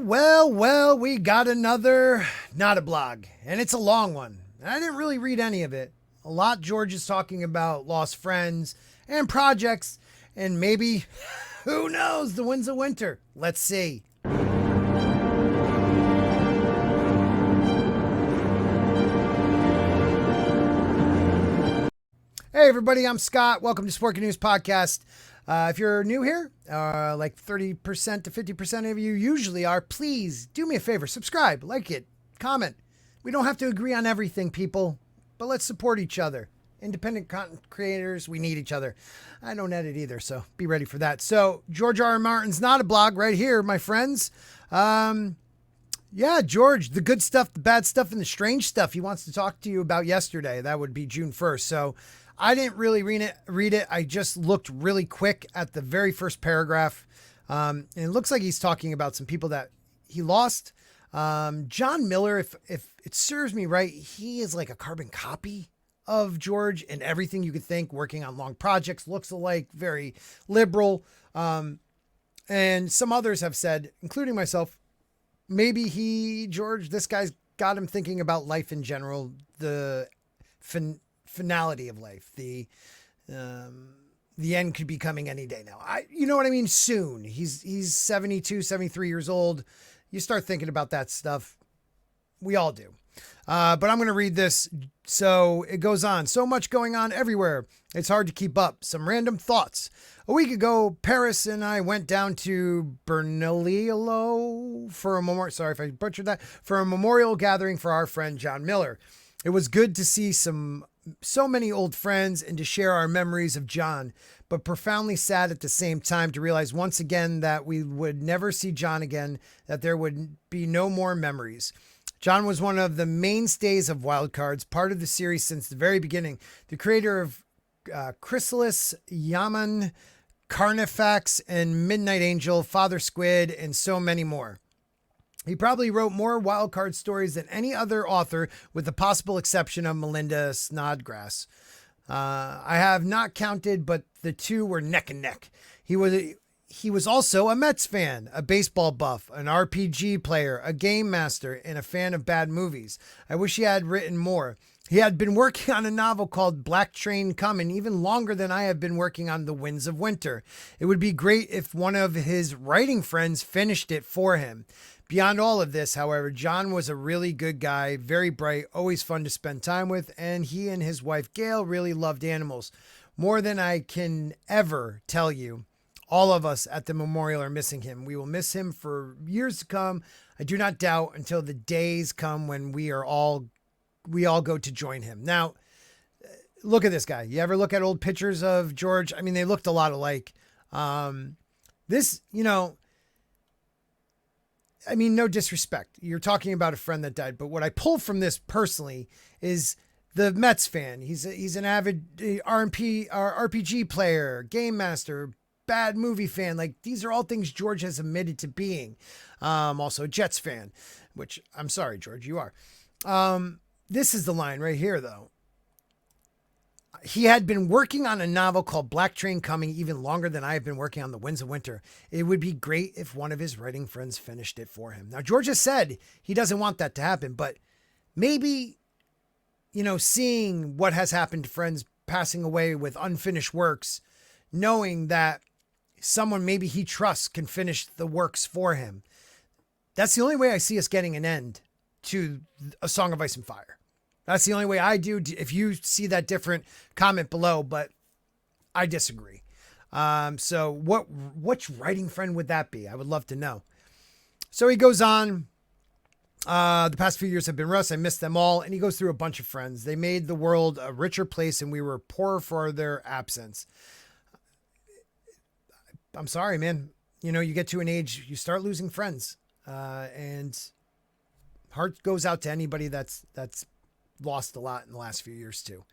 Well, we got another not a blog, and it's a long one. I didn't really read any of it. A lot George is talking about lost friends and projects, and maybe, who knows, the winds of winter. Let's see. Hey everybody, I'm Scott. Welcome to Sporking News Podcast. If you're new here, like 30% to 50% of you usually are, please do me a favor. Subscribe, like it, comment. We don't have to agree on everything, people, but let's support each other. Independent content creators, we need each other. I don't edit either, so be ready for that. So George R. R. Martin's not a blog right here, my friends. Yeah, George, the good stuff, the bad stuff, and the strange stuff he wants to talk to you about yesterday. That would be June 1st. So I didn't really read it. I just looked really quick at the very first paragraph. And it looks like he's talking about some people that he lost. John Miller, if it serves me right, he is like a carbon copy of George and everything you could think, working on long projects, looks alike, very liberal. And some others have said, including myself, maybe George, this guy's got him thinking about life in general, the finality of life. The end could be coming any day now. You know what I mean? Soon. He's 72, 73 years old. You start thinking about that stuff. We all do. But I'm going to read this. So it goes on. So much going on everywhere. It's hard to keep up. Some random thoughts. A week ago, Paris and I went down to Bernalillo for a memorial. Sorry if I butchered that. For a memorial gathering for our friend John Miller. It was good to see so many old friends and to share our memories of John, but profoundly sad at the same time to realize once again that we would never see John again, that there would be no more memories. John was one of the mainstays of Wildcards, part of the series since the very beginning, the creator of Chrysalis, Yaman, Carnifax, and Midnight Angel, Father Squid, and so many more. He probably wrote more wildcard stories than any other author, with the possible exception of Melinda Snodgrass. I have not counted, but the two were neck and neck. He was also a Mets fan, a baseball buff, an RPG player, a game master, and a fan of bad movies. I wish he had written more. He had been working on a novel called Black Train Comin' even longer than I have been working on The Winds of Winter. It would be great if one of his writing friends finished it for him. Beyond all of this, however, John was a really good guy, very bright, always fun to spend time with, and he and his wife Gail really loved animals. More than I can ever tell you. All of us at the memorial are missing him. We will miss him for years to come. I do not doubt until the days come when we all go to join him. Now, look at this guy. You ever look at old pictures of George? I mean, they looked a lot alike. No disrespect. You're talking about a friend that died, but what I pull from this personally is the Mets fan. He's an avid RPG player, game master, bad movie fan. Like, these are all things George has admitted to being. Also a Jets fan, which I'm sorry, George, you are. This is the line right here, though. He had been working on a novel called Black Train Comin' even longer than I have been working on The Winds of Winter. It would be great if one of his writing friends finished it for him. Now, George has said he doesn't want that to happen, but maybe, seeing what has happened to friends passing away with unfinished works, knowing that someone maybe he trusts can finish the works for him. That's the only way I see us getting an end to A Song of Ice and Fire. That's the only way I do. If you see that different, comment below, but I disagree. So which writing friend would that be? I would love to know. So he goes on. The past few years have been rough. I miss them all. And he goes through a bunch of friends. They made the world a richer place and we were poorer for their absence. I'm sorry, man. You get to an age, you start losing friends. And heart goes out to anybody that's lost a lot in the last few years too.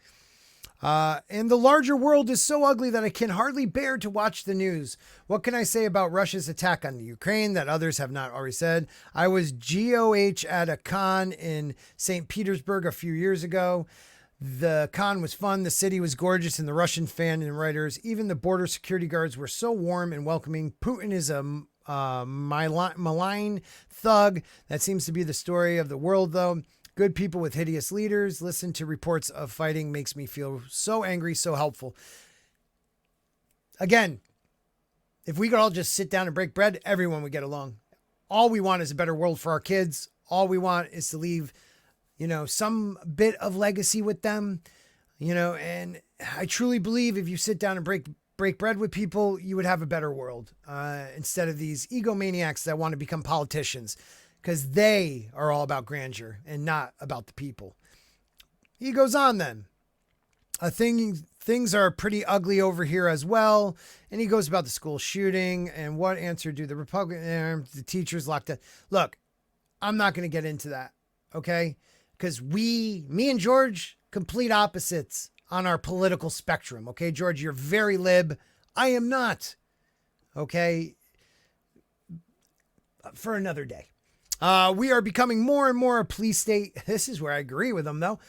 And the larger world is so ugly that I can hardly bear to watch the news. What can I say about Russia's attack on the Ukraine that others have not already said? I was GOH at a con in St. Petersburg a few years ago. The con was fun. The city was gorgeous and the Russian fan and writers, even the border security guards were so warm and welcoming. Putin is a malign thug. That seems to be the story of the world, though. Good people with hideous leaders. Listen to reports of fighting makes me feel so angry, so helpful. Again, if we could all just sit down and break bread, everyone would get along. All we want is a better world for our kids. All we want is to leave, some bit of legacy with them, and I truly believe if you sit down and break bread with people, you would have a better world instead of these egomaniacs that want to become politicians, because they are all about grandeur and not about the people. He goes on then. Things are pretty ugly over here as well. And he goes about the school shooting and what answer do the teachers locked up. Look, I'm not going to get into that, okay? Because me and George, complete opposites on our political spectrum, okay? George, you're very lib. I am not, okay? For another day. We are becoming more and more a police state. This is where I agree with him, though.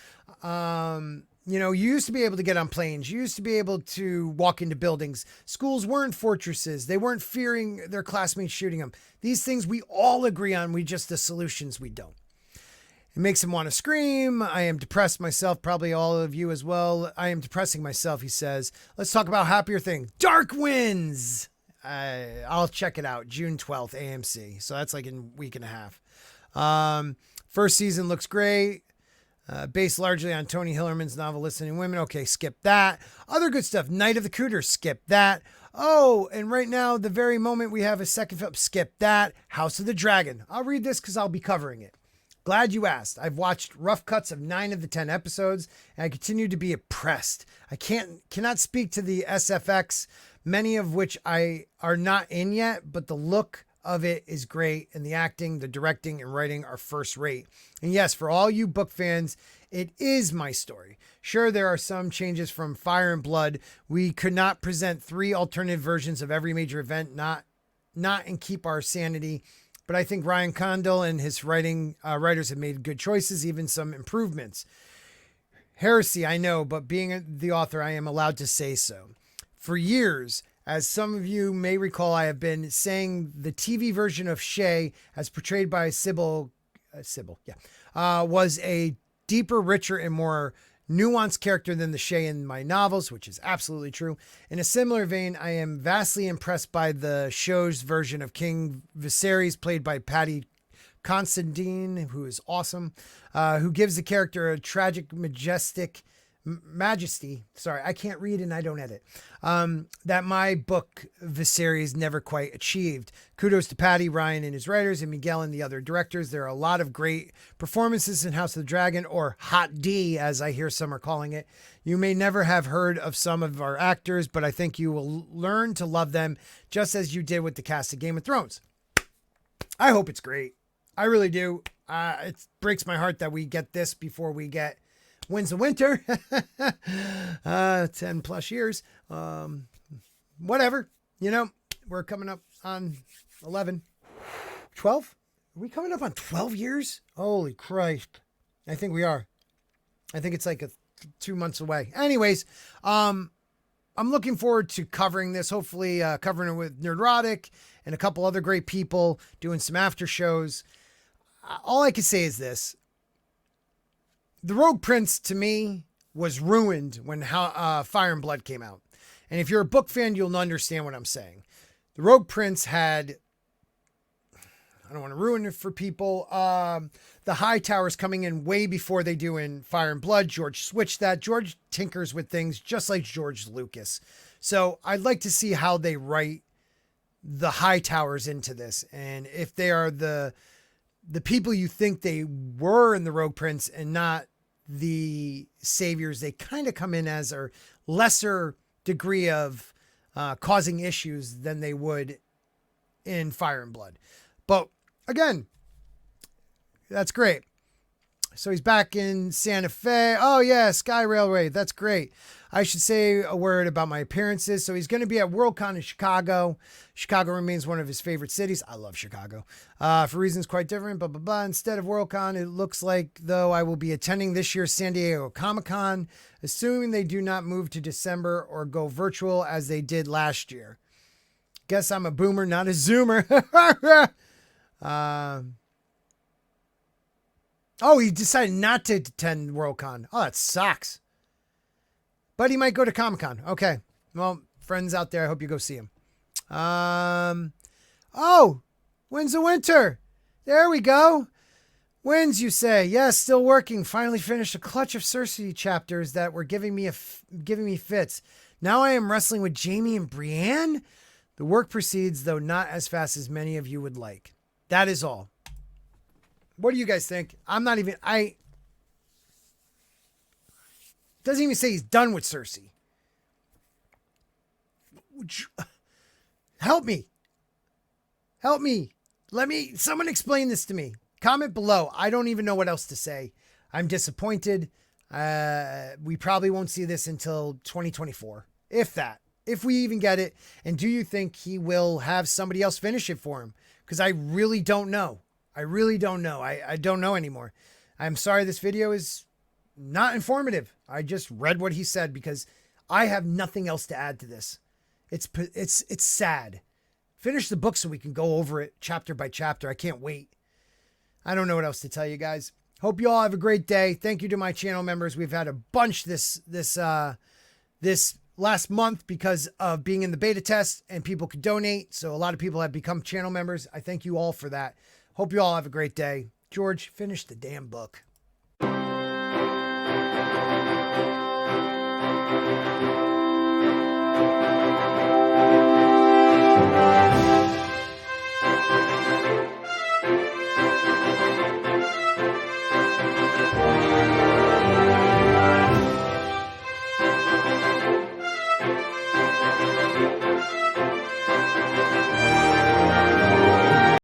You used to be able to get on planes. You used to be able to walk into buildings. Schools weren't fortresses. They weren't fearing their classmates shooting them. These things we all agree on. The solutions we don't. It makes him want to scream. I am depressed myself. Probably all of you as well. I am depressing myself, he says. Let's talk about happier thing. Dark Winds. I'll check it out. June 12th, AMC. So that's like in a week and a half. First season looks great. Based largely on Tony Hillerman's novel Listening Women. Okay, skip that. Other good stuff. Night of the Cooters. Skip that. Oh, and right now, the very moment we have a second film. Skip that. House of the Dragon. I'll read this because I'll be covering it. Glad you asked. I've watched rough cuts of 9 of the 10 episodes, and I continue to be impressed. I cannot speak to the SFX, many of which I are not in yet, but the look of it is great, and the acting, the directing, and writing are first rate. And yes, for all you book fans, it is my story. Sure, there are some changes from Fire and Blood. We could not present 3 alternative versions of every major event, not and keep our sanity. But I think Ryan Condal and his writers have made good choices, even some improvements. Heresy, I know, but being the author, I am allowed to say so. For years, as some of you may recall, I have been saying the TV version of Shay, as portrayed by Sybil, was a deeper, richer, and more nuanced character than the Shay in my novels, which is absolutely true. In a similar vein, I am vastly impressed by the show's version of King Viserys, played by Patty Considine, who is awesome, who gives the character a tragic, majesty. Sorry, I can't read and I don't edit. That my book Viserys never quite achieved. Kudos to Patty, Ryan and his writers, and Miguel and the other directors. There are a lot of great performances in House of the Dragon, or Hot D, as I hear some are calling it. You may never have heard of some of our actors, but I think you will learn to love them just as you did with the cast of Game of Thrones. I hope it's great. I really do. It breaks my heart that we get this before we get Winds of Winter. 10 plus years. Whatever. We're coming up on 11. 12? Are we coming up on 12 years? Holy Christ. I think we are. I think it's like 2 months away. Anyways, I'm looking forward to covering this. Hopefully covering it with Nerdrotic and a couple other great people, doing some after shows. All I can say is this. The Rogue Prince, to me, was ruined when Fire and Blood came out. And if you're a book fan, you'll understand what I'm saying. The Rogue Prince had, I don't want to ruin it for people, the High Towers coming in way before they do in Fire and Blood. George switched that. George tinkers with things just like George Lucas. So I'd like to see how they write the High Towers into this. And if they are the people you think they were in the Rogue Prince and not the saviors they kind of come in as, are lesser degree of causing issues than they would in Fire and Blood. But again, that's great. So he's back in Santa Fe. Oh yeah, Sky Railway. That's great. I should say a word about my appearances. So he's going to be at Worldcon in Chicago. Chicago remains one of his favorite cities. I love Chicago. For reasons quite different, blah, blah, blah. Instead of Worldcon, it looks like, though, I will be attending this year's San Diego Comic-Con, assuming they do not move to December or go virtual as they did last year. Guess I'm a boomer, not a zoomer. Oh, he decided not to attend Worldcon. Oh, that sucks. But he might go to Comic-Con. Okay. Well, friends out there, I hope you go see him. Oh, when's the winter? There we go. Wins, you say? Yes, still working. Finally finished a clutch of Cersei chapters that were giving me fits. Now I am wrestling with Jaime and Brienne. The work proceeds, though not as fast as many of you would like. That is all. What do you guys think? Doesn't even say he's done with Cersei. Help me. Someone explain this to me. Comment below. I don't even know what else to say. I'm disappointed. We probably won't see this until 2024. If we even get it. And do you think he will have somebody else finish it for him? Because I really don't know. I don't know anymore. I'm sorry this video is not informative. I just read what he said because I have nothing else to add to this. It's sad. Finish the book so we can go over it chapter by chapter. I can't wait. I don't know what else to tell you guys. Hope you all have a great day. Thank you to my channel members. We've had a bunch this last month because of being in the beta test and people could donate. So a lot of people have become channel members. I thank you all for that. Hope you all have a great day. George, finish the damn book.